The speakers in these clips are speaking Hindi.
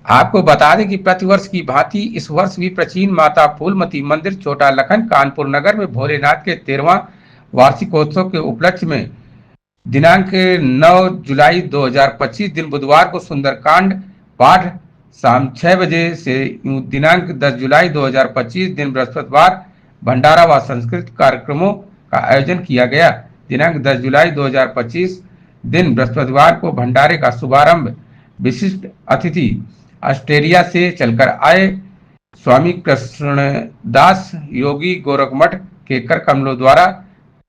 आपको बता दें कि प्रतिवर्ष की भांति इस वर्ष भी प्राचीन माता फूलमती मंदिर छोटा लखन कानपुर नगर में भोलेनाथ के 13वां वार्षिकोत्सव के उपलक्ष्य में दिनांक 9 जुलाई 2025 दिन बुधवार को सुंदरकांड पाठ शाम 6 बजे से दिनांक 10 जुलाई 2025 दिन बृहस्पतिवार भंडारा व सांस्कृतिक कार्यक्रमों का आयोजन किया गया। दिनांक 10 जुलाई 2025 दिन बृहस्पतिवार को भंडारे का शुभारंभ विशिष्ट अतिथि ऑस्ट्रेलिया से चलकर आए स्वामी कृष्णदास योगी गोरखमठ के कर कमलों द्वारा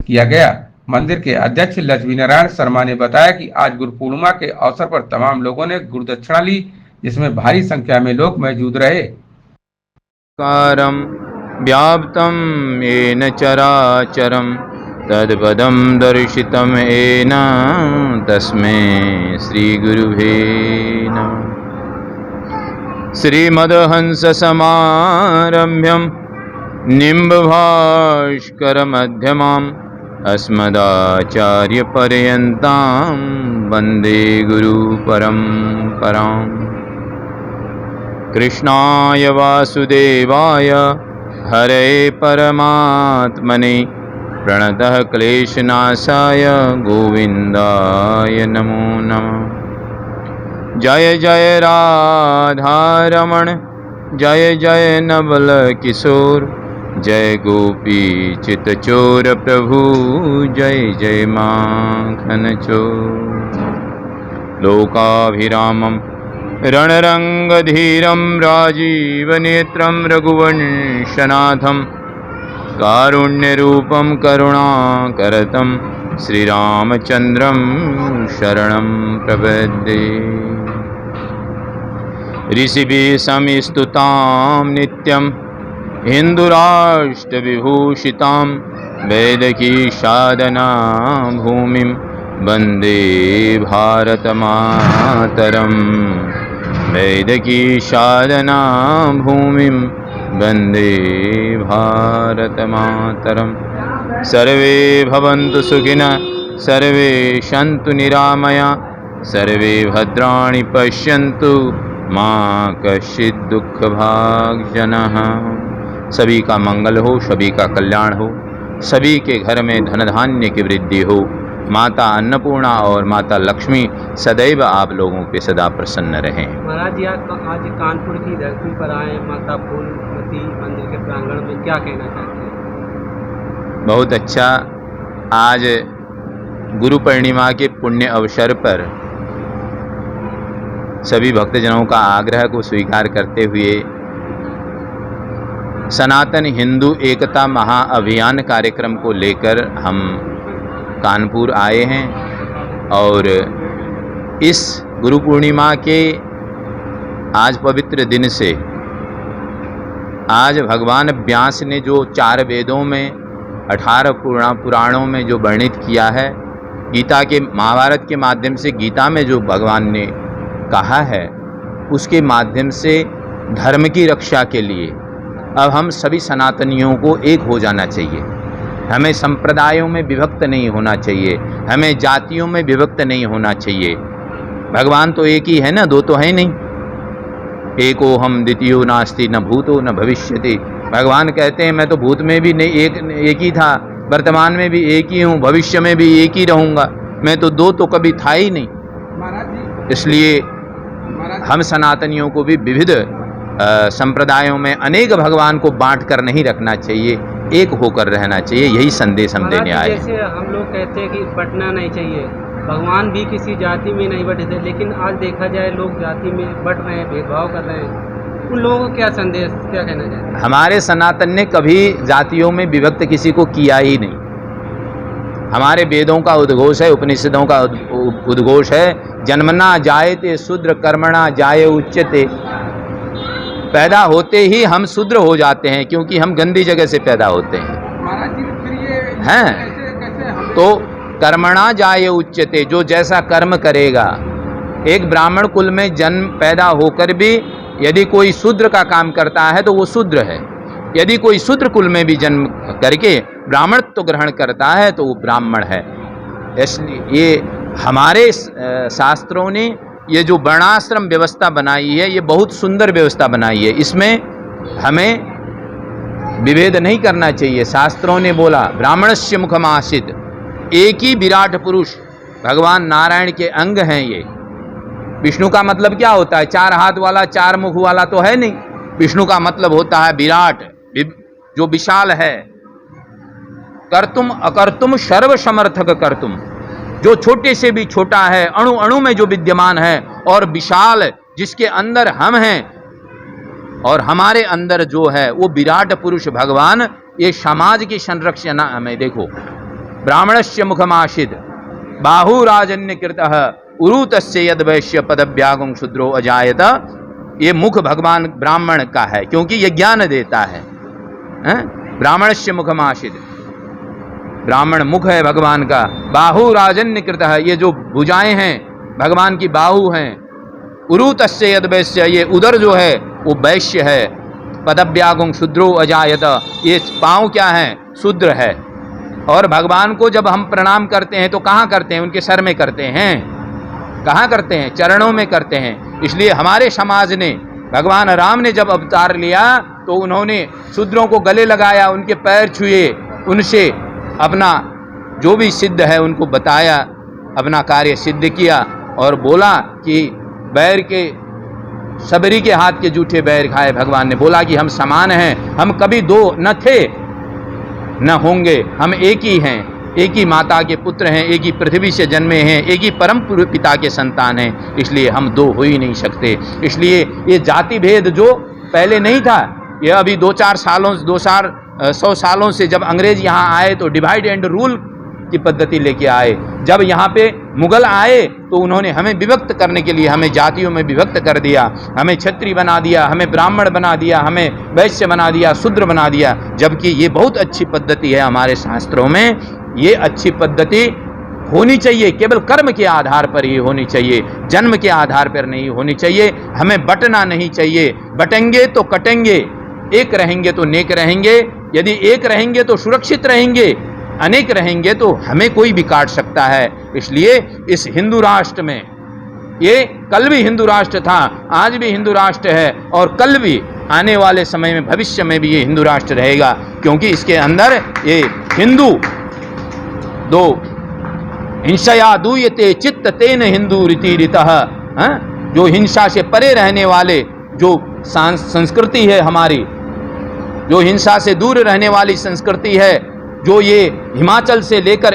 किया गया। मंदिर के अध्यक्ष लक्ष्मी नारायण शर्मा ने बताया कि आज गुरु पूर्णिमा के अवसर पर तमाम लोगों ने गुरुदक्षिणा ली, जिसमें भारी संख्या में लोग मौजूद रहे। कारम व्याप्तम येन चराचरम तत्पदं दर्शितं येन तस्मै श्री गुरुवे नमः। श्रीमद्हंस समारम्भ्यं निम्बभास्करमध्यमाम् अस्मदाचार्यपर्यन्तां वन्दे गुरुपरम्पराम्। कृष्णाय वासुदेवाय हरे परमात्मने प्रणतः क्लेशनाशाय गोविन्दाय नमो नमः। जय जय राधारमण जय जय नवल किशोर जय गोपी चितचोर प्रभु जय जय माखन चोर। लोकाभिरामं रणरंगधीरं राजीवनेत्रं रघुवंशनाथं कारुण्यरूपं करुणाकरतं श्रीरामचन्द्रं शरणं प्रपद्ये। ऋषिभिः समिस्तुतां नित्यं हिन्दुराष्ट्रविभूषितां वैदकीसाधना भूमिं वन्दे भारतमातरं। वैदकीसाधना भूमिं वन्दे भारतमातरं। सर्वे भवन्तु सुखिनः सर्वे सन्तु निरामया सर्वे भद्राणि पश्यन्तु माँ कश्चित् दुःखभाग्जनः। सभी का मंगल हो, सभी का कल्याण हो, सभी के घर में धन धान्य की वृद्धि हो। माता अन्नपूर्णा और माता लक्ष्मी सदैव आप लोगों पे सदा प्रसन्न रहें। महाराज जी आज कानपुर की धरती पर आए माता फूलमती मंदिर के प्रांगण में, क्या कहना चाहते हैं? बहुत अच्छा। आज गुरु पूर्णिमा के पुण्य अवसर पर सभी भक्तजनों का आग्रह को स्वीकार करते हुए सनातन हिंदू एकता महाअभियान कार्यक्रम को लेकर हम कानपुर आए हैं और इस गुरु पूर्णिमा के आज पवित्र दिन से आज भगवान व्यास ने जो 4 वेदों में 18 पुराणों में जो वर्णित किया है, गीता के महाभारत के माध्यम से गीता में जो भगवान ने कहा है, उसके माध्यम से धर्म की रक्षा के लिए अब हम सभी सनातनियों को एक हो जाना चाहिए। हमें संप्रदायों में विभक्त नहीं होना चाहिए, हमें जातियों में विभक्त नहीं होना चाहिए। भगवान तो एक ही है ना, दो तो है नहीं। एको हम द्वितीयो नास्ति न भूतो न भविष्यति। भगवान कहते हैं मैं तो भूत में भी नहीं एक ही था, वर्तमान में भी एक ही हूँ, भविष्य में भी एक ही रहूँगा। मैं तो दो तो कभी था ही नहीं। इसलिए हम सनातनियों को भी विविध संप्रदायों में अनेक भगवान को बांट कर नहीं रखना चाहिए, एक होकर रहना चाहिए। यही संदेश हम देने आए। जैसे हम लोग कहते हैं कि बंटना नहीं चाहिए, भगवान भी किसी जाति में नहीं बटे थे, लेकिन आज देखा जाए लोग जाति में बट रहे हैं, भेदभाव कर रहे हैं। उन लोगों को क्या संदेश, क्या कहना चाहते हैं? हमारे सनातन ने कभी जातियों में विभक्त किसी को किया ही नहीं। हमारे वेदों का उद्घोष है, उपनिषदों का उद्घोष है, जन्मना जायते शूद्र कर्मणा जाये उच्यते। पैदा होते ही हम शूद्र हो जाते हैं क्योंकि हम गंदी जगह से पैदा होते हैं। तो कर्मणा जाये उच्यते, जो जैसा कर्म करेगा। एक ब्राह्मण कुल में जन्म पैदा होकर भी यदि कोई शूद्र का काम करता है तो वो शूद्र है। यदि कोई शूद्र कुल में भी जन्म करके ब्राह्मणत्व ग्रहण करता है तो वो ब्राह्मण है। इसलिए ये हमारे शास्त्रों ने ये जो वर्णाश्रम व्यवस्था बनाई है, ये बहुत सुंदर व्यवस्था बनाई है। इसमें हमें विभेद नहीं करना चाहिए। शास्त्रों ने बोला ब्राह्मणस्य मुखमासित, एक ही विराट पुरुष भगवान नारायण के अंग हैं। ये विष्णु का मतलब क्या होता है? चार हाथ वाला, चार मुख वाला तो है नहीं। विष्णु का मतलब होता है विराट, जो विशाल है। कर्तुम अकर्तुम सर्व समर्थक कर्तुम, जो छोटे से भी छोटा है, अणु अणु में जो विद्यमान है, और विशाल जिसके अंदर हम हैं और हमारे अंदर जो है वो विराट पुरुष भगवान। ये समाज की संरक्षण हमें देखो, ब्राह्मणस्य मुखमाशिद बाहुराजन्य कृतः उरुतस्य यद वैश्य पदव्यागम शूद्रो अजायत। ये मुख भगवान ब्राह्मण का है, क्योंकि ये ज्ञान देता है। ब्राह्मणस्य मुखमाशिद, ब्राह्मण मुख है भगवान का। बाहुराजन्य कृतः, ये जो भुजाएं हैं भगवान की बाहु हैं। उरुतस्य यद वैश्य, ये उदर जो है वो वैश्य है। पदव्यागम शूद्रो अजायत, ये पांव क्या है? शूद्र है। और भगवान को जब हम प्रणाम करते हैं तो कहाँ करते हैं? उनके सर में करते हैं। कहाँ करते हैं? चरणों में करते हैं। इसलिए हमारे समाज ने, भगवान राम ने जब अवतार लिया तो उन्होंने शूद्रों को गले लगाया, उनके पैर छुए, उनसे अपना जो भी सिद्ध है उनको बताया, अपना कार्य सिद्ध किया और बोला कि बैर के, सबरी के हाथ के जूठे बैर खाए। भगवान ने बोला कि हम समान हैं, हम कभी दो न थे न होंगे, हम एक ही हैं, एक ही माता के पुत्र हैं, एक ही पृथ्वी से जन्मे हैं, एक ही परम पिता के संतान हैं, इसलिए हम दो हो ही नहीं सकते। इसलिए ये जाति भेद जो पहले नहीं था, ये अभी 100 सालों से जब अंग्रेज यहाँ आए तो डिवाइड एंड रूल की पद्धति लेके आए। जब यहाँ पे मुगल आए तो उन्होंने हमें विभक्त करने के लिए हमें जातियों में विभक्त कर दिया, हमें क्षत्रिय बना दिया, हमें ब्राह्मण बना दिया, हमें वैश्य बना दिया, शूद्र बना दिया। जबकि ये बहुत अच्छी पद्धति है हमारे शास्त्रों में। ये अच्छी पद्धति होनी चाहिए, केवल कर्म के आधार पर ही होनी चाहिए, जन्म के आधार पर नहीं होनी चाहिए। हमें बटना नहीं चाहिए, बटेंगे तो कटेंगे, एक रहेंगे तो नेक रहेंगे। यदि एक रहेंगे तो सुरक्षित रहेंगे, अनेक रहेंगे तो हमें कोई भी काट सकता है। इसलिए इस हिंदू राष्ट्र में, ये कल भी हिंदू राष्ट्र था, आज भी हिंदू राष्ट्र है और कल भी आने वाले समय में, भविष्य में भी ये हिंदू राष्ट्र रहेगा, क्योंकि इसके अंदर ये हिंदू दो हिंसया दूयते चित्त तेन हिंदू रीति रीतः, जो हिंसा से परे रहने वाले जो संस्कृति है हमारी, जो हिंसा से दूर रहने वाली संस्कृति है, जो ये हिमाचल से लेकर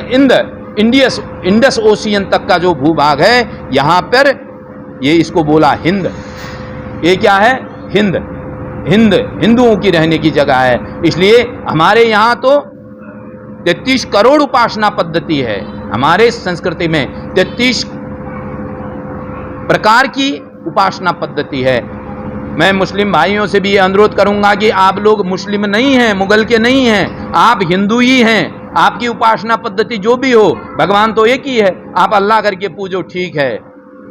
इंडस ओशियन तक का जो भूभाग है, यहाँ पर ये इसको बोला हिंद। ये क्या है? हिंद। हिंदुओं की रहने की जगह है। इसलिए हमारे यहाँ तो 33 करोड़ उपासना पद्धति है। हमारे संस्कृति में 33 प्रकार की उपासना पद्धति है। मैं मुस्लिम भाइयों से भी ये अनुरोध करूंगा कि आप लोग मुस्लिम नहीं हैं, मुगल के नहीं हैं, आप हिंदू ही हैं। आपकी उपासना पद्धति जो भी हो, भगवान तो एक ही है। आप अल्लाह करके पूजो, ठीक है,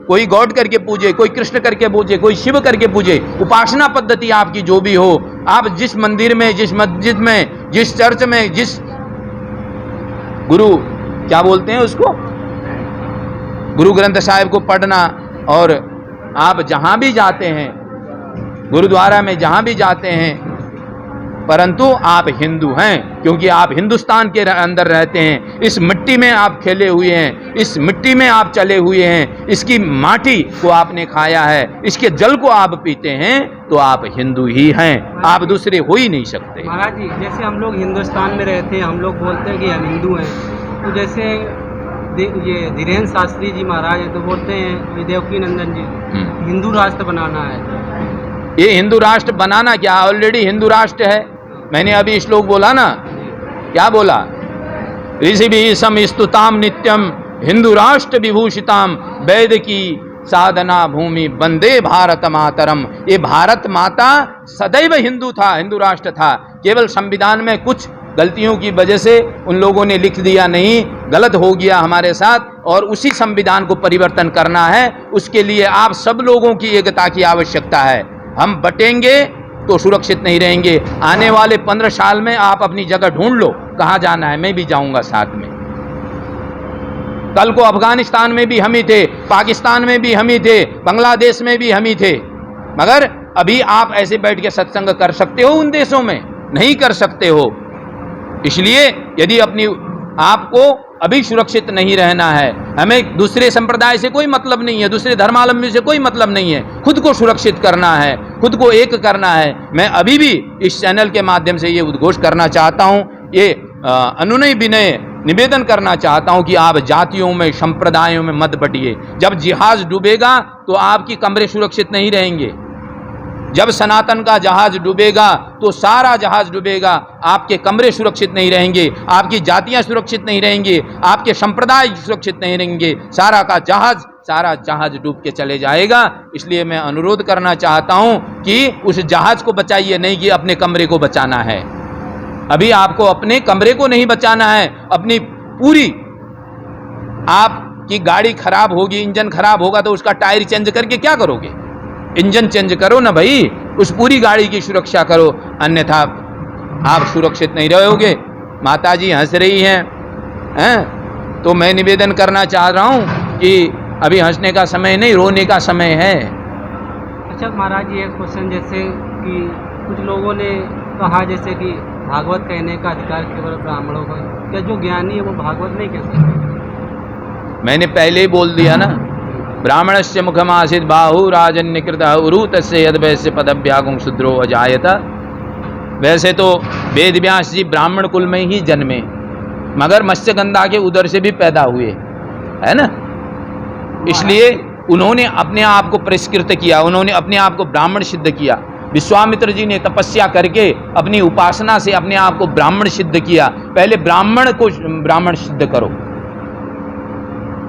कोई गॉड करके पूजे, कोई कृष्ण करके पूजे, कोई शिव करके पूजे। उपासना पद्धति आपकी जो भी हो, आप जिस मंदिर में, जिस मस्जिद में, जिस चर्च में, जिस गुरु क्या बोलते हैं उसको, गुरु ग्रंथ साहिब को पढ़ना, और आप जहां भी जाते हैं, गुरुद्वारा में जहां भी जाते हैं, परंतु आप हिंदू हैं, क्योंकि आप हिंदुस्तान के अंदर रहते हैं। इस मिट्टी में आप खेले हुए हैं, इस मिट्टी में आप चले हुए हैं, इसकी माटी को आपने खाया है, इसके जल को आप पीते हैं, तो आप हिंदू ही हैं, आप दूसरे हो ही नहीं सकते। महाराज जी, जैसे हम लोग हिंदुस्तान में रहते हैं, हम लोग बोलते हैं कि हम हिंदू हैं, तो जैसे ये धीरेन्द्र शास्त्री जी महाराज हैं तो बोलते हैं देवकी नंदन जी हिंदू राष्ट्र बनाना है। ये हिंदू राष्ट्र बनाना क्या, ऑलरेडी हिंदू राष्ट्र है। मैंने अभी श्लोक बोला ना, क्या बोला? ऋषि भी समिस्तुताम नित्यम हिंदू राष्ट्र विभूषिताम वैद की साधना भूमि वंदे भारत मातरम। ये भारत माता सदैव हिंदू था, हिंदू राष्ट्र था। केवल संविधान में कुछ गलतियों की वजह से उन लोगों ने लिख दिया, नहीं, गलत हो गया हमारे साथ, और उसी संविधान को परिवर्तन करना है। उसके लिए आप सब लोगों की एकता की आवश्यकता है। हम बटेंगे तो सुरक्षित नहीं रहेंगे। आने वाले 15 साल में आप अपनी जगह ढूंढ लो, कहाँ जाना है, मैं भी जाऊंगा साथ में। कल को अफगानिस्तान में भी हम ही थे, पाकिस्तान में भी हम ही थे, बांग्लादेश में भी हम ही थे। मगर अभी आप ऐसे बैठ के सत्संग कर सकते हो उन देशों में? नहीं कर सकते हो। इसलिए यदि अपनी आपको अभी सुरक्षित नहीं रहना है, हमें दूसरे संप्रदाय से कोई मतलब नहीं है, दूसरे धर्मावलंबी से कोई मतलब नहीं है, खुद को सुरक्षित करना है, खुद को एक करना है। मैं अभी भी इस चैनल के माध्यम से ये उद्घोष करना चाहता हूँ, ये अनुनय विनय निवेदन करना चाहता हूँ कि आप जातियों में, संप्रदायों में मत बटिए। जब जहाज डूबेगा तो आपकी कमरे सुरक्षित नहीं रहेंगे। जब सनातन का जहाज डूबेगा तो सारा जहाज डूबेगा, आपके कमरे सुरक्षित नहीं रहेंगे, आपकी जातियां सुरक्षित नहीं रहेंगे, आपके संप्रदाय सुरक्षित नहीं रहेंगे, सारा जहाज डूब के चले जाएगा। इसलिए मैं अनुरोध करना चाहता हूं कि उस जहाज को बचाइए, नहीं कि अपने कमरे को बचाना है। अभी आपको अपने कमरे को नहीं बचाना है, अपनी पूरी, आपकी गाड़ी खराब होगी, इंजन खराब होगा तो उसका टायर चेंज करके क्या करोगे? इंजन चेंज करो ना भाई, उस पूरी गाड़ी की सुरक्षा करो, अन्यथा आप सुरक्षित नहीं रहोगे। माताजी हंस रही हैं, तो मैं निवेदन करना चाह रहा हूं कि अभी हंसने का समय नहीं, रोने का समय है। अच्छा महाराज जी, एक क्वेश्चन, जैसे कि कुछ लोगों ने कहा जैसे कि भागवत कहने का अधिकार केवल ब्राह्मणों का, क्या जो ज्ञानी है वो भागवत नहीं कह सकते? मैंने पहले ही बोल दिया ना, ब्राह्मणस्य मुखमासीत् बाहु राजन्यकृतः उरु तस्य यद्वैस्य पदव्यागुं शूद्रो अजायत। वैसे तो वेद व्यास जी ब्राह्मण कुल में ही जन्मे, मगर मत्स्यगंधा के उदर से भी पैदा हुए, है ना। इसलिए उन्होंने अपने आप को परिष्कृत किया, उन्होंने अपने आप को ब्राह्मण सिद्ध किया। विश्वामित्र जी ने तपस्या करके अपनी उपासना से अपने आप को ब्राह्मण सिद्ध किया। पहले ब्राह्मण को ब्राह्मण सिद्ध करो,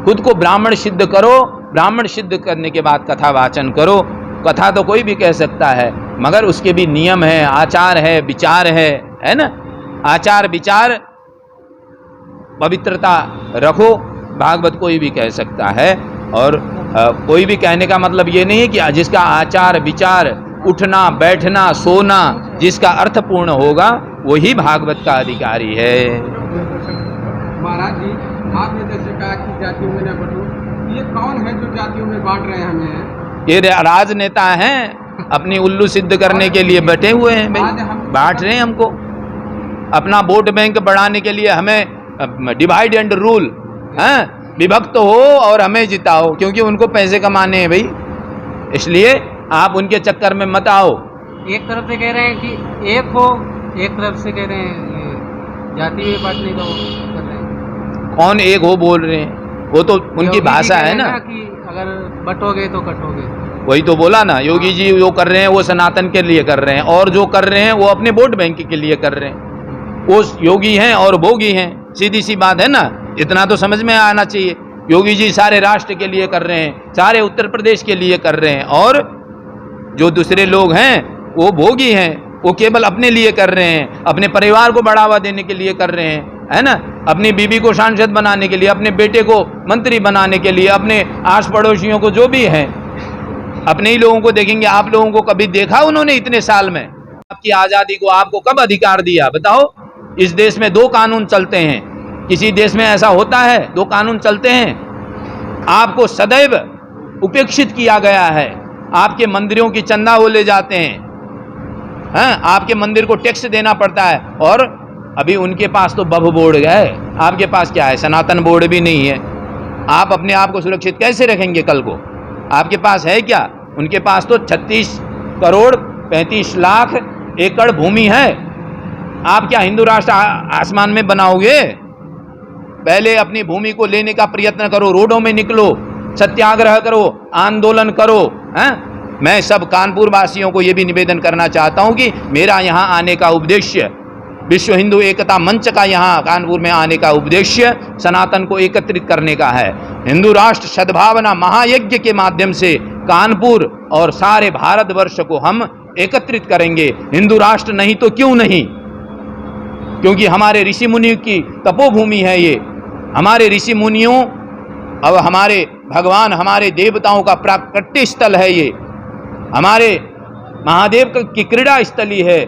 खुद को ब्राह्मण सिद्ध करो, ब्राह्मण सिद्ध करने के बाद कथा वाचन करो। कथा तो कोई भी कह सकता है, मगर उसके भी नियम है, आचार है, विचार है ना। आचार विचार पवित्रता रखो। भागवत कोई भी कह सकता है, और कोई भी कहने का मतलब ये नहीं है कि जिसका आचार विचार, उठना बैठना सोना जिसका अर्थपूर्ण होगा वही भागवत का अधिकारी है। महाराज जी, आपने जैसे कहा कि जातियों में न बटो, ये कौन है जो जातियों में बांट रहे हैं हमें? ये राजनेता हैं, अपनी उल्लू सिद्ध करने के लिए बैठे हुए हैं भाई, बांट रहे हैं हमको। अपना वोट बैंक बढ़ाने के लिए हमें डिवाइड एंड रूल, हैं, विभक्त हो और हमें जिताओ, क्योंकि उनको पैसे कमाने हैं भाई। इसलिए आप उनके चक्कर में मत आओ। एक तरफ से कह रहे हैं कि एक हो, एक तरफ से कह रहे हैं जाति में बांटने का वो कर रहे हैं। कौन एक हो बोल रहे हैं? वो तो उनकी भाषा है ना कि अगर बटोगे तो कटोगे। वही तो बोला ना, योगी जी जो कर रहे हैं वो सनातन के लिए कर रहे हैं, और जो कर रहे हैं वो अपने वोट बैंक के लिए कर रहे हैं। वो योगी हैं और भोगी हैं, सीधी सी बात है ना। इतना तो समझ में आना चाहिए। योगी जी सारे राष्ट्र के लिए कर रहे हैं, सारे उत्तर प्रदेश के लिए कर रहे हैं, और जो दूसरे लोग हैं वो भोगी हैं, वो केवल अपने लिए कर रहे हैं, अपने परिवार को बढ़ावा देने के लिए कर रहे हैं, है ना। अपनी बीबी को सांसद बनाने के लिए, अपने बेटे को मंत्री बनाने के लिए, अपने आस पड़ोसियों को जो भी हैं, अपने ही लोगों को देखेंगे। आप लोगों को कभी देखा उन्होंने इतने साल में? आपकी आज़ादी को आपको कब अधिकार दिया बताओ? इस देश में 2 कानून चलते हैं। किसी देश में ऐसा होता है 2 कानून चलते हैं? आपको सदैव उपेक्षित किया गया है। आपके मंदिरों की चंदा वो ले जाते हैं, आपके मंदिर को टैक्स देना पड़ता है, और अभी उनके पास तो बफ बोर्ड है, आपके पास क्या है? सनातन बोर्ड भी नहीं है। आप अपने आप को सुरक्षित कैसे रखेंगे कल को? आपके पास है क्या? उनके पास तो 36 करोड़ 35 लाख एकड़ भूमि है। आप क्या हिंदू राष्ट्र आसमान में बनाओगे? पहले अपनी भूमि को लेने का प्रयत्न करो, रोडों में निकलो, सत्याग्रह करो, आंदोलन करो। मैं सब कानपुर वासियों को यह भी निवेदन करना चाहता हूं कि मेरा यहां आने का उद्देश्य, विश्व हिंदू एकता मंच का यहां कानपुर में आने का उद्देश्य सनातन को एकत्रित करने का है। हिंदू राष्ट्र सद्भावना महायज्ञ के माध्यम से कानपुर और सारे भारतवर्ष को हम एकत्रित करेंगे। हिंदू राष्ट्र नहीं तो क्यों नहीं, क्योंकि हमारे ऋषि मुनि की तपोभूमि है ये। हमारे ऋषि मुनियों और हमारे भगवान, हमारे देवताओं का प्राकट्य स्थल है ये। हमारे महादेव की क्रीड़ा स्थली है।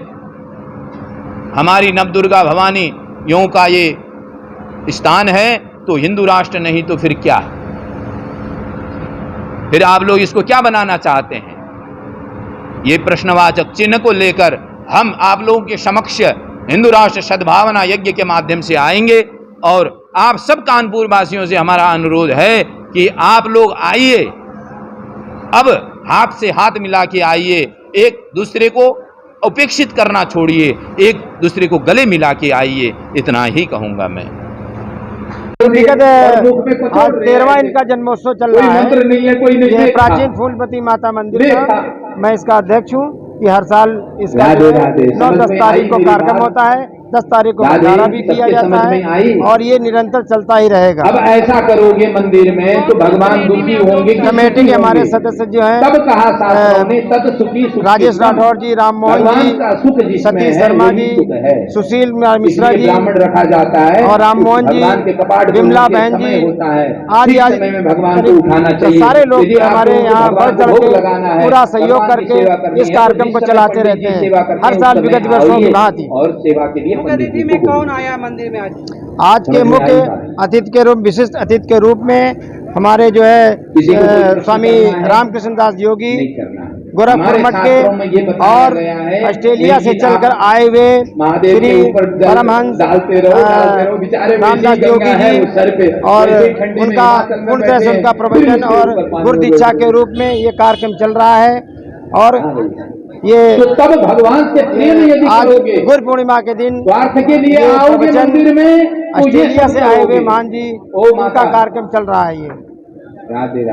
हमारी नवदुर्गा भवानी यों का ये स्थान है। तो हिंदू राष्ट्र नहीं तो फिर क्या? फिर आप लोग इसको क्या बनाना चाहते हैं? ये प्रश्नवाचक चिन्ह को लेकर हम आप लोगों के समक्ष हिंदू राष्ट्र सद्भावना यज्ञ के माध्यम से आएंगे और आप सब कानपुर वासियों से हमारा अनुरोध है कि आप लोग आइए, अब हाथ से हाथ मिला के आइए, एक दूसरे को उपेक्षित करना छोड़िए, एक दूसरे को गले मिला के आइए, इतना ही कहूंगा मैं। हकीकत आज 13वां इनका जन्मोत्सव चल रहा है। ये प्राचीन फूलमती माता मंदिर का मैं इसका अध्यक्ष हूँ कि हर साल इसका 9-10 तारीख को कार्यक्रम होता है, 10 तारीख को भंडारा भी किया जाता है और ये निरंतर चलता ही रहेगा। अब ऐसा करोगे मंदिर में तो भगवान दुखी होंगे। कमेटी के हमारे सदस्य जो हैं तब कहा शास्त्रों ने तत् सुखी राजेश राठौर जी, राम मोहन जी, सतीश शर्मा जी, सुशील मिश्रा जी ब्राह्मण रखा जाता है और राम मोहन जी, विमला बहन जी आदि आदि भगवान को उठाना चाहिए। सारे लोग हमारे यहाँ बढ़ चढ़ के पूरा सहयोग करके इस कार्यक्रम को चलाते रहते हैं, हर साल विगत वर्षों की भांति। और सेवा के लिए अतिथि में कौन आया मंदिर में आज के मुख्य अतिथि के रूप, विशिष्ट अतिथि के रूप में हमारे जो है स्वामी रामकृष्ण दास योगी गोरखपुर मठ के और ऑस्ट्रेलिया से चलकर आए हुए श्री परमहंस रामदास योगी जी और उनका पूर्ण तरह से उनका प्रवचन और गुरु दीक्षा के रूप में ये कार्यक्रम चल रहा है। और ये तो तब भगवान से प्रेम यदि आज करोगे, गुरु पूर्णिमा के दिन स्वार्थ के लिए आओगे मंदिर में, ऑस्ट्रेलिया से आए हुए मान जी उनका कार्यक्रम चल रहा है। ये राधे।